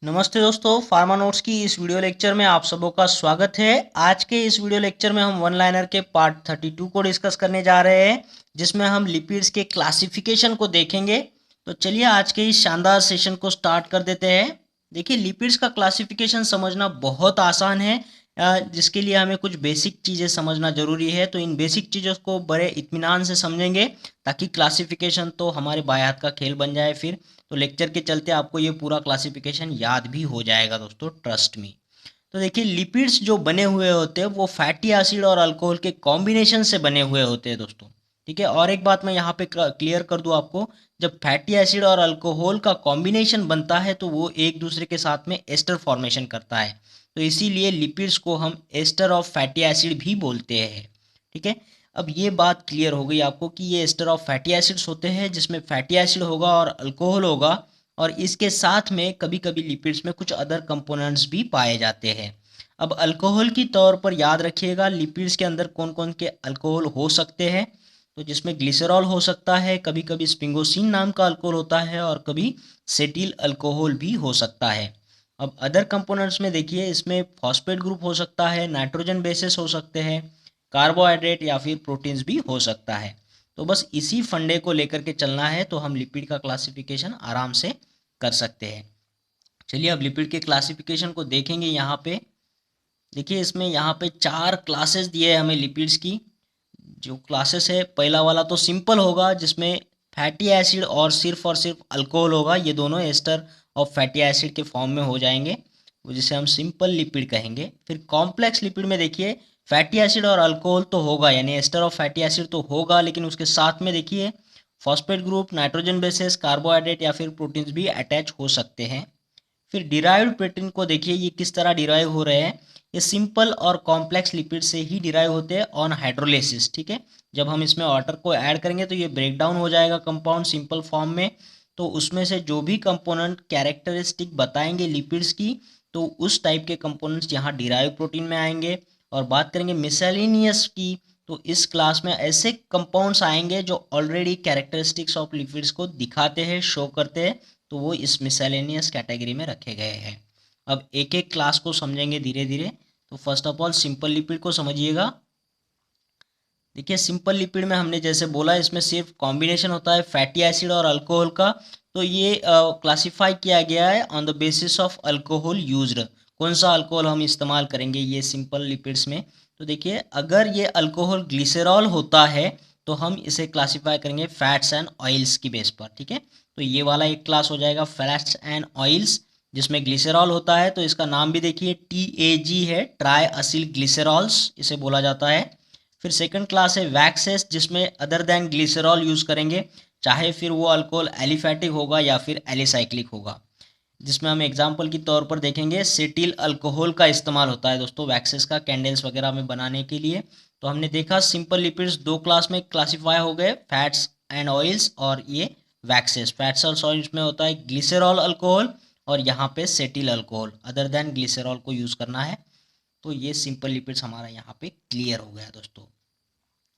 नमस्ते दोस्तों, pharma notes की इस वीडियो लेक्चर में आप सबों का स्वागत है। आज के इस वीडियो लेक्चर में हम वन लाइनर के पार्ट 32 को डिस्कस करने जा रहे हैं, जिसमें हम लिपिड्स के क्लासिफिकेशन को देखेंगे। तो चलिए आज के इस शानदार सेशन को स्टार्ट कर देते हैं। देखिए, लिपिड्स का क्लासिफिकेशन समझना बहुत आसान है, जिसके लिए हमें कुछ बेसिक चीज़ें समझना ज़रूरी है। तो इन बेसिक चीज़ों को बड़े इत्मीनान से समझेंगे ताकि क्लासिफिकेशन तो हमारे बाएं हाथ का खेल बन जाए फिर। तो लेक्चर के चलते आपको ये पूरा क्लासिफिकेशन याद भी हो जाएगा दोस्तों, ट्रस्ट मी। तो देखिए, लिपिड्स जो बने हुए होते हैं वो फैटी एसिड और अल्कोहल के कॉम्बिनेशन से बने हुए होते हैं दोस्तों। ठीक है, और एक बात मैं यहाँ पे क्लियर कर दूँ आपको, जब फैटी एसिड और अल्कोहल का कॉम्बिनेशन बनता है तो वो एक दूसरे के साथ में एस्टर फॉर्मेशन करता है। तो इसीलिए लिपिड्स को हम एस्टर ऑफ फैटी एसिड भी बोलते हैं। ठीक है, अब ये बात क्लियर हो गई आपको कि ये एस्टर ऑफ फैटी एसिड्स होते हैं, जिसमें फैटी एसिड होगा और अल्कोहल होगा, और इसके साथ में कभी कभी लिपिड्स में कुछ अदर कंपोनेंट्स भी पाए जाते हैं। अब अल्कोहल की तौर पर याद रखिएगा लिपिड्स के अंदर कौन कौन के अल्कोहल हो सकते हैं। तो जिसमें ग्लिसरॉल हो सकता है, कभी कभी स्पिंगोसिन नाम का अल्कोहल होता है, और कभी सेटिल अल्कोहल भी हो सकता है। अब अदर कंपोनेंट्स में देखिए, इसमें फॉस्फेट ग्रुप हो सकता है, नाइट्रोजन बेसिस हो सकते हैं, कार्बोहाइड्रेट या फिर प्रोटीन्स भी हो सकता है। तो बस इसी फंडे को लेकर के चलना है तो हम लिपिड का क्लासिफिकेशन आराम से कर सकते हैं। चलिए अब लिपिड के क्लासिफिकेशन को देखेंगे। यहाँ पे देखिए, इसमें यहाँ पे 4 क्लासेस दिए हैं हमें लिपिड्स की। जो क्लासेस है, पहला वाला तो सिंपल होगा, जिसमें फैटी एसिड और सिर्फ अल्कोहल होगा। ये दोनों एस्टर ऑफ फैटी एसिड के फॉर्म में हो जाएंगे, जिसे हम सिंपल लिपिड कहेंगे। फिर कॉम्प्लेक्स लिपिड में देखिए, फैटी एसिड और अल्कोहल तो होगा, यानी एस्टर ऑफ फैटी एसिड तो होगा, लेकिन उसके साथ में देखिए phosphate group, nitrogen bases, carbohydrate या फिर प्रोटीन्स भी अटैच हो सकते हैं। फिर डिराइव्ड प्रोटीन को देखिए, ये किस तरह डिराइव हो रहे हैं। ये सिंपल और कॉम्प्लेक्स लिपिड से ही डिराइव होते हैं ऑन हाइड्रोलिसिस। ठीक है, जब हम इसमें वाटर को ऐड करेंगे तो ये ब्रेक डाउन हो जाएगा कंपाउंड सिंपल फॉर्म में। तो उसमें से जो भी कंपोनेंट कैरेक्टरिस्टिक बताएंगे लिपिड्स की, तो उस टाइप के कंपोनेंट्स यहाँ डिराइव प्रोटीन में आएंगे। और बात करेंगे मिसलेनियस की, तो इस क्लास में ऐसे कंपाउंड्स आएंगे जो ऑलरेडी कैरेक्टरिस्टिक्स ऑफ लिपिड्स को दिखाते हैं, शो करते हैं, तो वो इस मिसलेनियस कैटेगरी में रखे गए हैं। अब एक एक क्लास को समझेंगे धीरे धीरे। तो first of all simple lipid को समझिएगा। देखिए, सिंपल लिपिड में हमने जैसे बोला, इसमें सिर्फ कॉम्बिनेशन होता है फैटी एसिड और अल्कोहल का। तो ये क्लासिफाई किया गया है on the basis of alcohol used. कौन सा अल्कोहल हम इस्तेमाल करेंगे ये सिंपल लिपिड्स में। तो देखिए, अगर ये अल्कोहल ग्लिसरॉल होता है तो हम इसे क्लासिफाई करेंगे फैट्स एंड ऑयल्स की बेस पर। ठीक है, तो ये वाला एक क्लास हो जाएगा फैट्स एंड ऑयल्स, जिसमें ग्लिसरॉल होता है। तो इसका नाम भी देखिए TAG है, ट्राई असिल ग्लिसरॉल्स इसे बोला जाता है। फिर सेकंड क्लास है वैक्सेस, जिसमें अदर देन ग्लिसरॉल यूज़ करेंगे, चाहे फिर वो अल्कोहल एलिफैटिक होगा या फिर एलिसाइक्लिक होगा। जिसमें हम एग्जाम्पल के तौर पर देखेंगे सेटिल अल्कोहल का इस्तेमाल होता है दोस्तों वैक्सेस का, कैंडल्स वगैरह में बनाने के लिए। तो हमने देखा सिंपल लिपिड्स 2 क्लास में क्लासीफाई हो गए, फैट्स एंड ऑयल्स और ये वैक्सेस। फैट्स और ऑयल्स में होता है ग्लिसरॉल अल्कोहल, और यहाँ पे settle alcohol, other than glycerol को यूज़ करना है। तो ये सिंपल लिपिड्स हमारा यहाँ पे क्लियर हो गया दोस्तों।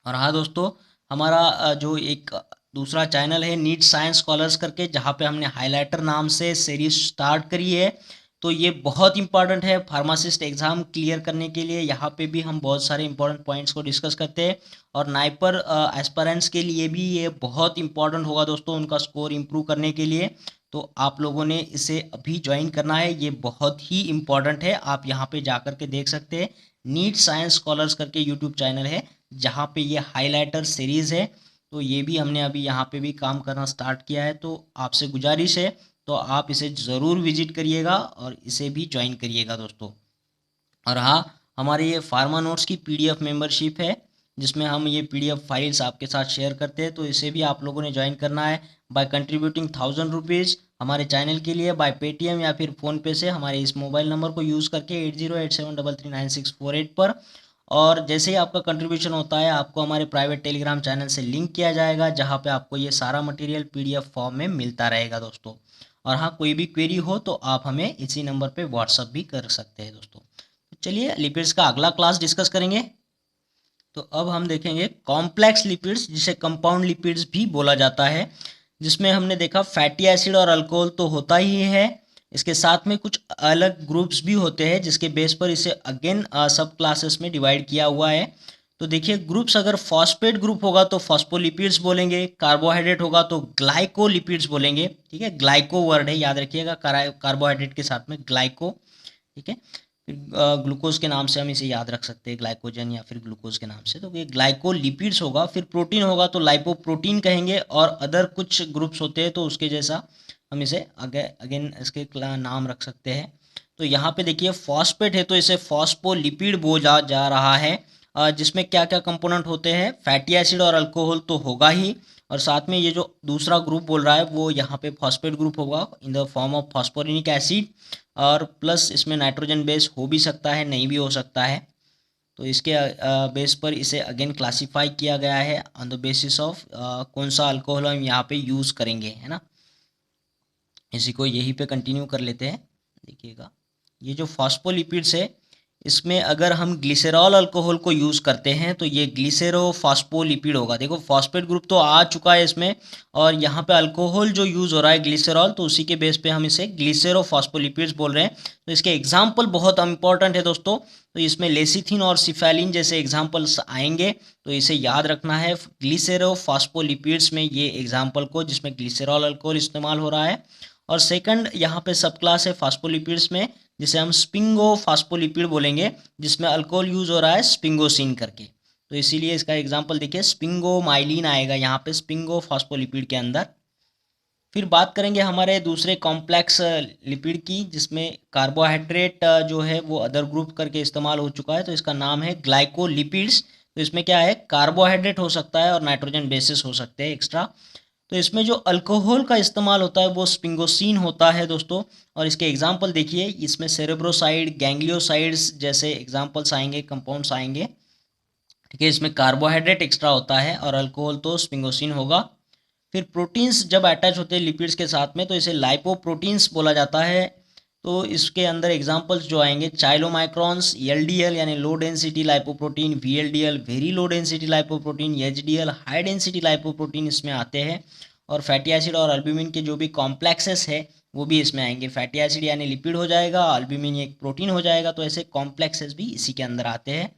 और हाँ दोस्तों, हमारा जो एक दूसरा चैनल है नीट साइंस स्कॉलर्स करके, जहाँ पे हमने हाइलाइटर नाम से सीरीज स्टार्ट करी है। तो ये बहुत इंपॉर्टेंट है फार्मासिस्ट एग्ज़ाम क्लियर करने के लिए। यहाँ पे भी हम बहुत सारे इंपॉर्टेंट पॉइंट्स को डिस्कस करते हैं, और नाइपर एस्पिरेंट्स के लिए भी ये बहुत इंपॉर्टेंट होगा दोस्तों, उनका स्कोर इम्प्रूव करने के लिए। तो आप लोगों ने इसे अभी ज्वाइन करना है, ये बहुत ही इम्पॉर्टेंट है। आप यहाँ पे जा कर के देख सकते हैं, नीट साइंस स्कॉलर्स करके यूट्यूब चैनल है, जहाँ पे ये हाइलाइटर सीरीज़ है। तो ये भी हमने अभी यहाँ पे भी काम करना स्टार्ट किया है। तो आपसे गुजारिश है, तो आप इसे ज़रूर विजिट करिएगा और इसे भी ज्वाइन करिएगा दोस्तों। और हाँ, हमारे ये फार्मा नोट्स की PDF मेंबरशिप है, जिसमें हम ये PDF फाइल्स आपके साथ शेयर करते हैं। तो इसे भी आप लोगों ने ज्वाइन करना है बाय कंट्रीब्यूटिंग 1000 रुपीज़ हमारे चैनल के लिए, बाय पेटीएम या फिर फ़ोनपे से हमारे इस मोबाइल नंबर को यूज़ करके 8087339648 पर। और जैसे ही आपका कंट्रीब्यूशन होता है, आपको हमारे प्राइवेट टेलीग्राम चैनल से लिंक किया जाएगा, जहाँ पे आपको ये सारा मटेरियल PDF फॉर्म में मिलता रहेगा दोस्तों। और हाँ, कोई भी क्वेरी हो तो आप हमें इसी नंबर पे व्हाट्सअप भी कर सकते हैं दोस्तों। तो चलिए लिपिड्स का अगला क्लास डिस्कस करेंगे। तो अब हम देखेंगे कॉम्प्लेक्स लिपिड्स, जिसे कंपाउंड लिपिड्स भी बोला जाता है, जिसमें हमने देखा फैटी एसिड और अल्कोहल तो होता ही है, इसके साथ में कुछ अलग ग्रुप्स भी होते हैं जिसके बेस पर इसे अगेन सब क्लासेस में डिवाइड किया हुआ है। तो देखिए ग्रुप्स, अगर फॉस्फेट ग्रुप होगा तो फॉस्फोलिपिड्स बोलेंगे, कार्बोहाइड्रेट होगा तो ग्लाइकोलिपिड्स बोलेंगे। ठीक है, ग्लाइको वर्ड है, याद रखिएगा, कार्बोहाइड्रेट के साथ में ग्लाइको। ठीक है, फिर ग्लूकोज के नाम से हम इसे याद रख सकते हैं, ग्लाइकोजन या फिर ग्लूकोज के नाम से। तो ये ग्लाइकोलिपिड्स होगा। फिर प्रोटीन होगा तो लाइपोप्रोटीन कहेंगे, और अदर कुछ ग्रुप्स होते हैं तो उसके जैसा हम इसे अगेन इसके नाम रख सकते हैं। तो यहाँ पे देखिए फॉस्फेट है तो इसे फॉस्फोलिपिड बोला जा रहा है, जिसमें क्या क्या कंपोनेंट होते हैं, फैटी एसिड और अल्कोहल तो होगा ही, और साथ में ये जो दूसरा ग्रुप बोल रहा है वो यहाँ पे फॉस्फेट ग्रुप होगा in the form of phosphoric acid, और प्लस इसमें नाइट्रोजन बेस हो भी सकता है, नहीं भी हो सकता है। तो इसके बेस पर इसे अगेन क्लासिफाई किया गया है ऑन द बेसिस ऑफ कौन सा अल्कोहल हम यहाँ पे यूज़ करेंगे, है ना। इसी को यहीं पे कंटिन्यू कर लेते हैं। देखिएगा ये जो फॉस्फोलिपिड्स है, इसमें अगर हम ग्लिसरॉल अल्कोहल को यूज़ करते हैं तो ये ग्लिसरोफॉस्फोलिपिड होगा। देखो फॉस्फेट ग्रुप तो आ चुका है इसमें, और यहाँ पे अल्कोहल जो यूज़ हो रहा है ग्लिसरॉल, तो उसी के बेस पे हम इसे ग्लिसरोफॉस्फोलिपिड्स बोल रहे हैं। तो इसके एग्जाम्पल बहुत इंपॉर्टेंट है दोस्तों। तो इसमें लेसिथिन और सिफेलिन जैसे एग्जाम्पल्स आएंगे, तो इसे याद रखना है ग्लिसरोफॉस्फोलिपिड्स में ये एग्जाम्पल को, जिसमें ग्लिसरॉल अल्कोहल इस्तेमाल हो रहा है। और सेकंड यहाँ पे सब क्लास है फास्फोलिपिड्स में, जिसे हम स्पिंगो फास्फोलिपिड बोलेंगे, जिसमें अल्कोहल यूज हो रहा है स्पिंगोसिन करके। तो इसीलिए इसका एग्जांपल देखिए स्पिंगोमाइलिन आएगा यहाँ पे स्पिंगो फास्फोलिपिड के अंदर। फिर बात करेंगे हमारे दूसरे कॉम्प्लेक्स लिपिड की, जिसमें कार्बोहाइड्रेट जो है वो अदर ग्रुप करके इस्तेमाल हो चुका है, तो इसका नाम है ग्लाइकोलिपिड्स। तो इसमें क्या है, कार्बोहाइड्रेट हो सकता है और नाइट्रोजन बेसिस हो सकते हैं एक्स्ट्रा। तो इसमें जो अल्कोहल का इस्तेमाल होता है वो स्पिंगोसिन होता है दोस्तों। और इसके एग्जाम्पल देखिए, इसमें सेरेब्रोसाइड, गैंग्लियोसाइड्स जैसे एग्जाम्पल्स आएंगे, कंपाउंड्स आएंगे। ठीक है, इसमें कार्बोहाइड्रेट एक्स्ट्रा होता है और अल्कोहल तो स्पिंगोसिन होगा। फिर प्रोटीन्स जब अटैच होते हैं लिपिड्स के साथ में तो इसे लाइपोप्रोटीन्स बोला जाता है। तो इसके अंदर एग्जांपल्स जो आएंगे, चाइलोमाइक्रॉन्स, एलडीएल यानी low density lipoprotein, VLDL very low density lipoprotein, HDL high density lipoprotein इसमें आते हैं। और फैटी एसिड और अल्ब्यूमिन के जो भी कॉम्प्लेक्सेस है वो भी इसमें आएंगे। फैटी एसिड यानी लिपिड हो जाएगा, अल्ब्यूमिन एक प्रोटीन हो जाएगा, तो ऐसे कॉम्प्लेक्सेस भी इसी के अंदर आते हैं।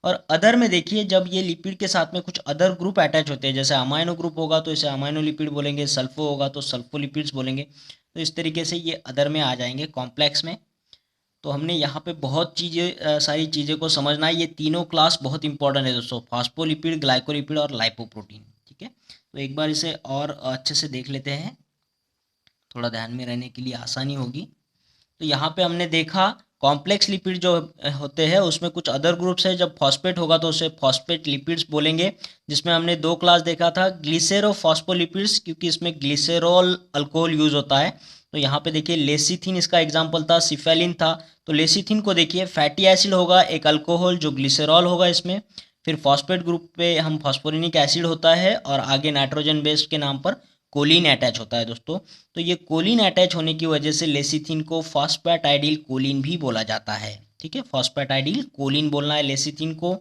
और अदर में देखिए, जब ये लिपिड के साथ में कुछ अदर ग्रुप अटैच होते हैं, जैसे अमाइनो ग्रुप होगा तो इसे अमाइनो लिपिड बोलेंगे, सल्फो होगा तो सल्फोलिपिड्स बोलेंगे। तो इस तरीके से ये अदर में आ जाएंगे कॉम्प्लेक्स में। तो हमने यहाँ पे बहुत चीज़ें सारी चीज़ें को समझना है। ये तीनों क्लास बहुत इंपॉर्टेंट है दोस्तों, फॉस्फोलिपिड, ग्लाइकोलिपिड और लाइपोप्रोटीन। ठीक है, तो एक बार इसे और अच्छे से देख लेते हैं, थोड़ा ध्यान में रहने के लिए आसानी होगी। तो यहाँ पे हमने देखा कॉम्प्लेक्स लिपिड जो होते हैं उसमें कुछ अदर ग्रुप्स है। जब फॉस्फेट होगा तो उसे फॉस्फेट लिपिड्स बोलेंगे, जिसमें हमने दो क्लास देखा था, ग्लिसरोफॉस्फोलिपिड्स, क्योंकि इसमें ग्लिसरॉल अल्कोहल यूज होता है। तो यहाँ पे देखिए लेसिथिन इसका एग्जाम्पल था, सिफेलिन था। तो लेसिथिन को देखिए फैटी एसिड होगा, एक अल्कोहल जो ग्लिसरॉल होगा इसमें। फिर फॉस्फेट ग्रुप पे हम फॉस्फोरिनिक एसिड होता है, और आगे नाइट्रोजन बेस के नाम पर कोलिन अटैच होता है दोस्तों। तो ये कोलिन अटैच होने की वजह से लेसिथिन को फॉस्फेटाइडिल कोलिन भी बोला जाता है। ठीक है, फॉस्फेटाइडिल कोलिन बोलना है लेसिथिन को।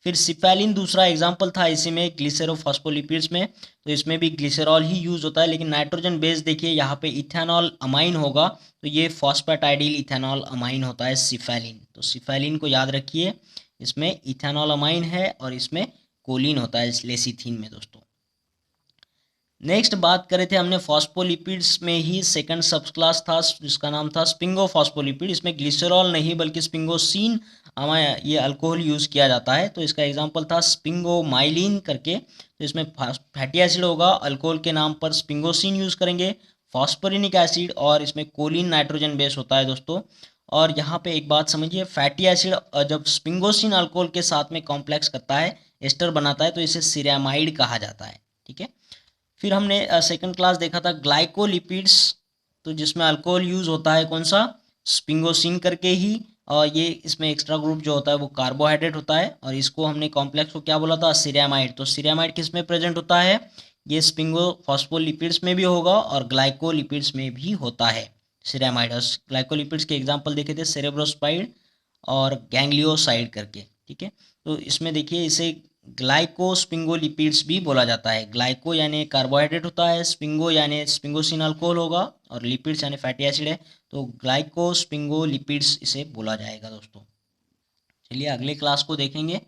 फिर सिफेलिन दूसरा एग्जाम्पल था इसी में ग्लिसरोफॉस्फोलिपिड्स में, तो इसमें भी ग्लिसरॉल ही यूज होता है, लेकिन नाइट्रोजन बेस देखिए यहाँ पे इथेनॉल अमाइन होगा, तो ये फॉस्फेटाइडिल इथेनॉल अमाइन होता है सिफेलिन। तो सिफेलिन को याद रखिए, इसमें इथेनॉल अमाइन है और इसमें कोलिन होता है लेसिथिन में दोस्तों। नेक्स्ट बात करे थे हमने फॉस्फोलिपिड्स में ही सेकंड सब क्लास था जिसका नाम था स्पिंगोफॉस्फोलिपिड। इसमें ग्लिसरॉल नहीं बल्कि स्पिंगोसिन ये अल्कोहल यूज़ किया जाता है। तो इसका एग्जांपल था स्पिंगोमाइलिन करके। तो इसमें फैटी एसिड होगा, अल्कोहल के नाम पर स्पिंगोसिन यूज़ करेंगे, फॉस्फोरिनिक एसिड, और इसमें कोलिन नाइट्रोजन बेस होता है दोस्तों। और यहाँ पे एक बात समझिए, फैटी एसिड जब स्पिंगोसिन अल्कोहल के साथ में कॉम्प्लेक्स करता है, एस्टर बनाता है, तो इसे सिरेमाइड कहा जाता है। ठीक है, फिर हमने सेकंड क्लास देखा था ग्लाइकोलिपिड्स, तो जिसमें अल्कोहल यूज होता है कौन सा, स्पिंगोसिन करके ही। और ये इसमें एक्स्ट्रा ग्रुप जो होता है वो कार्बोहाइड्रेट होता है, और इसको हमने कॉम्प्लेक्स को क्या बोला था, सिरेमाइड। तो सिरेमाइड किस में प्रेजेंट होता है, ये स्पिंगोफॉस्फोलिपिड्स में भी होगा और ग्लाइकोलिपिड्स में भी होता है सिरेमाइड। और ग्लाइकोलिपिड्स के एग्जाम्पल देखे थे सेरेब्रोस्पाइड और गैंग्लियोसाइड करके। ठीक है, तो इसमें देखिए इसे ग्लाइकोस्पिंगोलिपिड्स भी बोला जाता है। ग्लाइको यानी कार्बोहाइड्रेट होता है, स्पिंगो यानी स्पिंगोसिन अल्कोहल होगा, और लिपिड्स यानी फैटी एसिड है, तो ग्लाइकोस्पिंगोलिपिड्स इसे बोला जाएगा दोस्तों। चलिए अगले क्लास को देखेंगे।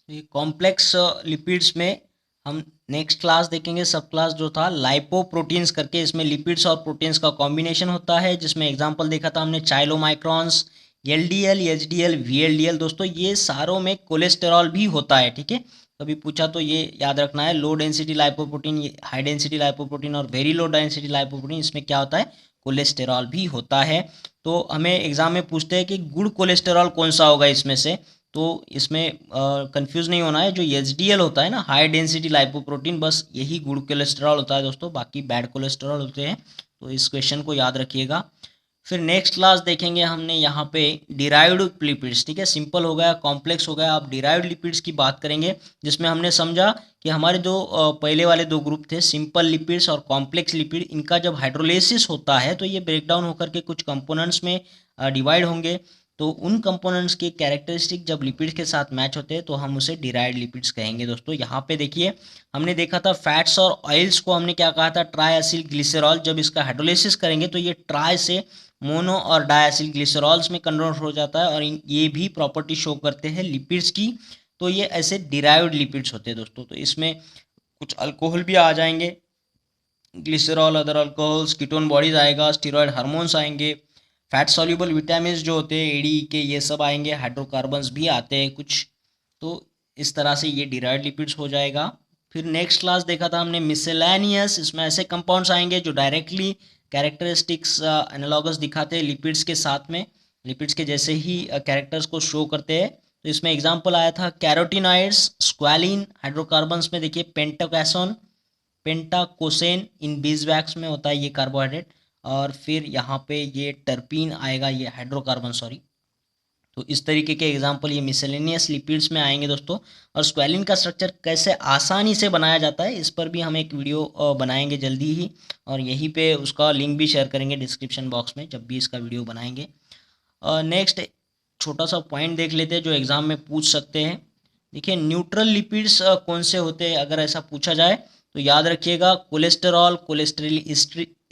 ये कॉम्प्लेक्स लिपिड्स में हम नेक्स्ट क्लास देखेंगे, सब क्लास जो था लाइपोप्रोटीन्स करके, इसमें लिपिड्स और प्रोटीन्स का कॉम्बिनेशन होता है, जिसमें एग्जांपल देखा था हमने चाइलोमाइक्रॉन्स, एलडीएल, एचडीएल, वीएलडीएल। दोस्तों ये सारों में कोलेस्टेरॉल भी होता है, ठीक है। कभी पूछा तो ये याद रखना है, low density lipoprotein, high density lipoprotein और वेरी लो डेंसिटी लाइपोप्रोटीन, इसमें क्या होता है, कोलेस्टेरॉल भी होता है। तो हमें एग्जाम में पूछते हैं कि गुड कोलेस्टेरॉल कौन सा होगा इसमें से, तो इसमें कंफ्यूज नहीं होना है। जो एचडीएल होता है ना, हाई डेंसिटी लाइपोप्रोटीन, बस यही गुड कोलेस्ट्रॉल होता है दोस्तों, बाकी बैड कोलेस्ट्रॉल होते हैं। तो इस क्वेश्चन को याद रखिएगा। फिर नेक्स्ट क्लास देखेंगे हमने यहाँ पे डिराइव्ड लिपिड्स, ठीक है। सिंपल हो गया, कॉम्प्लेक्स हो गया, अब डिराइव्ड लिपिड्स की बात करेंगे, जिसमें हमने समझा कि हमारे जो पहले वाले दो ग्रुप थे, सिंपल लिपिड्स और कॉम्प्लेक्स लिपिड, इनका जब हाइड्रोलिसिस होता है तो ये ब्रेक डाउन होकर के कुछ कंपोनेंट्स में डिवाइड होंगे। तो उन कंपोनेंट्स के कैरेक्टरिस्टिक जब लिपिड्स के साथ मैच होते हैं तो हम उसे डिराइव्ड लिपिड्स कहेंगे दोस्तों। यहाँ पे देखिए हमने देखा था फैट्स और ऑयल्स को हमने क्या कहा था, ट्राईएसिल ग्लिसरॉल। जब इसका हाइड्रोलिसिस करेंगे तो ये ट्राई से मोनो और डायसिल ग्लिसरॉल्स में कन्वर्ट हो जाता है, और ये भी प्रॉपर्टी शो करते हैं लिपिड्स की। तो ये ऐसे डिराइव्ड लिपिड्स होते हैं दोस्तों। तो इसमें कुछ अल्कोहल भी आ जाएंगे, glycerol, other alcohols, ketone bodies आएगा, स्टीरॉयड हार्मोन्स आएंगे, फैट सॉल्युबल विटामिन जो होते हैं एडी के, ये सब आएंगे, हाइड्रोकार्बन्स भी आते हैं कुछ। तो इस तरह से ये डिराइव्ड लिपिड्स हो जाएगा। फिर नेक्स्ट क्लास देखा था हमने मिसेलेनियस, इसमें ऐसे कंपाउंड्स आएंगे जो डायरेक्टली कैरेक्टरिस्टिक्स एनालॉगस दिखाते हैं लिपिड्स के साथ में, लिपिड्स के जैसे ही कैरेक्टर्स को शो करते हैं। तो इसमें एग्जांपल आया था कैरोटिनॉइड्स, स्क्वालिन, हाइड्रोकार्बन्स में देखिए पेंटाकोसोन, पेंटाकोसेन, इन बीजवैक्स में होता है ये कार्बोहाइड्रेट, और फिर यहाँ पे ये टर्पीन आएगा, ये हाइड्रोकार्बन सॉरी। तो इस तरीके के एग्जांपल ये मिसेलेनियस लिपिड्स में आएंगे दोस्तों। और स्क्वालिन का स्ट्रक्चर कैसे आसानी से बनाया जाता है, इस पर भी हम एक वीडियो बनाएंगे जल्दी ही, और यहीं पे उसका लिंक भी शेयर करेंगे डिस्क्रिप्शन बॉक्स में जब भी इसका वीडियो बनाएंगे। नेक्स्ट छोटा सा पॉइंट देख लेते हैं जो एग्जाम में पूछ सकते हैं। देखिए न्यूट्रल लिपिड्स कौन से होते हैं, अगर ऐसा पूछा जाए तो याद रखिएगा कोलेस्टेरॉल, कोलेस्ट्रेल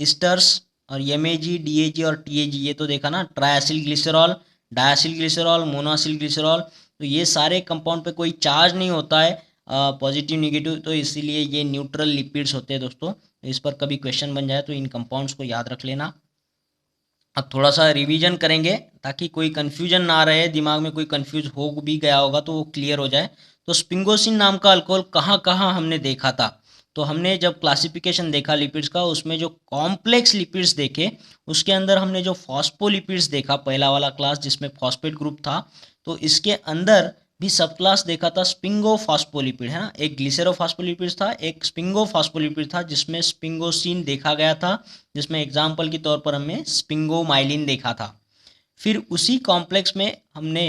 ईस्टर्स, और एमएजी, डीएजी और टीएजी, ये तो देखा ना, ट्राईएसिल ग्लिसरॉल, डायसिल ग्लिसरॉल, मोनोसिल ग्लिसरॉल। तो ये सारे कंपाउंड पे कोई चार्ज नहीं होता है पॉजिटिव निगेटिव, तो इसीलिए ये न्यूट्रल लिपिड्स होते हैं दोस्तों। तो इस पर कभी क्वेश्चन बन जाए तो इन कंपाउंड्स को याद रख लेना। अब थोड़ा सा रिवीजन करेंगे ताकि कोई कन्फ्यूजन ना रहे, दिमाग में कोई कन्फ्यूज हो भी गया होगा तो वो क्लियर हो जाए। तो स्पिंगोसिन नाम का अल्कोहल कहाँ कहाँ हमने देखा था, तो हमने जब क्लासिफिकेशन देखा लिपिड्स का, उसमें जो कॉम्प्लेक्स लिपिड्स देखे, उसके अंदर हमने जो फॉस्फोलिपिड्स देखा, पहला वाला क्लास जिसमें फॉस्फेट ग्रुप था, तो इसके अंदर भी सब क्लास देखा था स्पिंगोफॉस्फोलिपिड, है ना। एक ग्लिसरोफॉस्फोलिपिड था, एक स्पिंगोफॉस्फोलिपिड था, जिसमें स्पिंगोसिन देखा गया था, जिसमें एग्जाम्पल के तौर पर हमने स्पिंगोमाइलिन देखा था। फिर उसी कॉम्प्लेक्स में हमने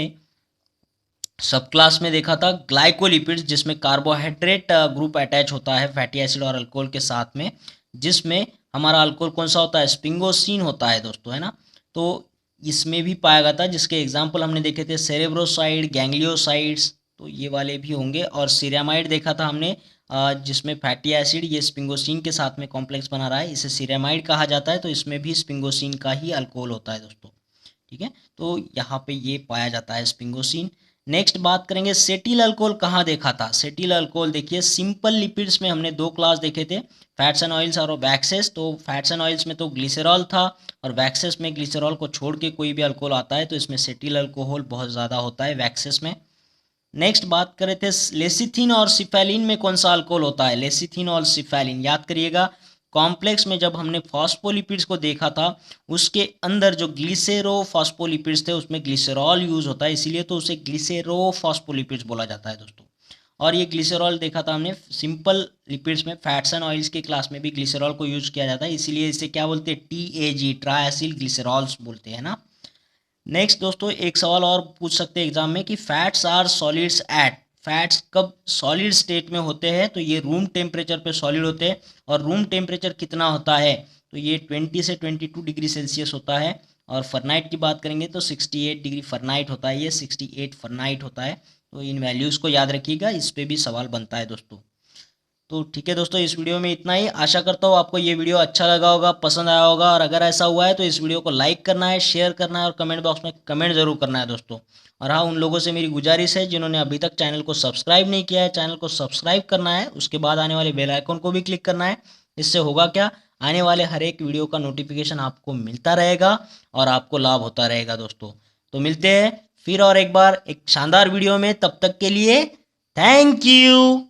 सब क्लास में देखा था ग्लाइकोलिपिड्स, जिसमें कार्बोहाइड्रेट ग्रुप अटैच होता है फैटी एसिड और अल्कोहल के साथ में, जिसमें हमारा अल्कोहल कौन सा होता है, स्पिंगोसिन होता है दोस्तों, है ना। तो इसमें भी पाया गया था, जिसके एग्जाम्पल हमने देखे थे सेरेब्रोसाइड, गैंग्लियोसाइड्स, तो ये वाले भी होंगे। और सीरामाइड देखा था हमने, जिसमें फैटी एसिड ये स्पिंगोसिन के साथ में कॉम्प्लेक्स बना रहा है, इसे सीरामाइड कहा जाता है, तो इसमें भी स्पिंगोसिन का ही अल्कोहल होता है दोस्तों, ठीक है। तो यहाँ पे ये पाया जाता है स्पिंगोसिन। नेक्स्ट बात करेंगे सेटिल अल्कोहल कहाँ देखा था। सेटिल अल्कोहल देखिए सिंपल लिपिड्स में हमने दो क्लास देखे थे, फैट्स एंड ऑयल्स और वैक्सेस। तो फैट्स एंड ऑयल्स में तो ग्लिसरॉल था, और वैक्सेस में ग्लिसरॉल को छोड़ के कोई भी अल्कोहल आता है तो इसमें सेटिल अल्कोहल बहुत ज़्यादा होता है वैक्सेस में। नेक्स्ट बात करें थे लेसिथिन और सिफेलिन में कौन सा अल्कोहल होता है, लेसिथिन और सिफेलिन याद करिएगा। कॉम्प्लेक्स में जब हमने फॉस्फोलिपिड्स को देखा था, उसके अंदर जो ग्लिसेरोफॉस्फोलिपिड्स थे उसमें ग्लिसरॉल यूज होता है, इसीलिए तो उसे ग्लिसेरोफॉस्फोलिपिड्स बोला जाता है दोस्तों। और ये ग्लिसरॉल देखा था हमने सिंपल लिपिड्स में, फैट्स एंड ऑयल्स के क्लास में भी ग्लिसरॉल को यूज किया जाता है, इसीलिए इसे क्या बोलते हैं, TAG, ट्राईएसिल ग्लिसरॉल्स बोलते हैं ना। नेक्स्ट दोस्तों एक सवाल और पूछ सकते हैं एग्जाम में कि fats are solids at, fats कब सॉलिड स्टेट में होते हैं, तो ये रूम टेम्परेचर पे सॉलिड होते हैं। और रूम टेम्परेचर कितना होता है, तो ये 20 से 22 डिग्री सेल्सियस होता है। और फरनाइट की बात करेंगे तो 68 डिग्री फरनाइट होता है, ये 68 फरनाइट होता है। तो इन वैल्यूज़ को याद रखिएगा, इस पे भी सवाल बनता है दोस्तों। तो ठीक है दोस्तों, इस वीडियो में इतना ही। आशा करता हूँ आपको ये वीडियो अच्छा लगा होगा, पसंद आया होगा, और अगर ऐसा हुआ है तो इस वीडियो को लाइक करना है, शेयर करना है और कमेंट बॉक्स में कमेंट ज़रूर करना है दोस्तों। और हाँ, उन लोगों से मेरी गुजारिश है जिन्होंने अभी तक चैनल को सब्सक्राइब नहीं किया है, चैनल को सब्सक्राइब करना है, उसके बाद आने वाले बेल आइकन को भी क्लिक करना है। इससे होगा क्या, आने वाले हर एक वीडियो का नोटिफिकेशन आपको मिलता रहेगा और आपको लाभ होता रहेगा दोस्तों। तो मिलते हैं फिर और एक बार एक शानदार वीडियो में, तब तक के लिए थैंक यू।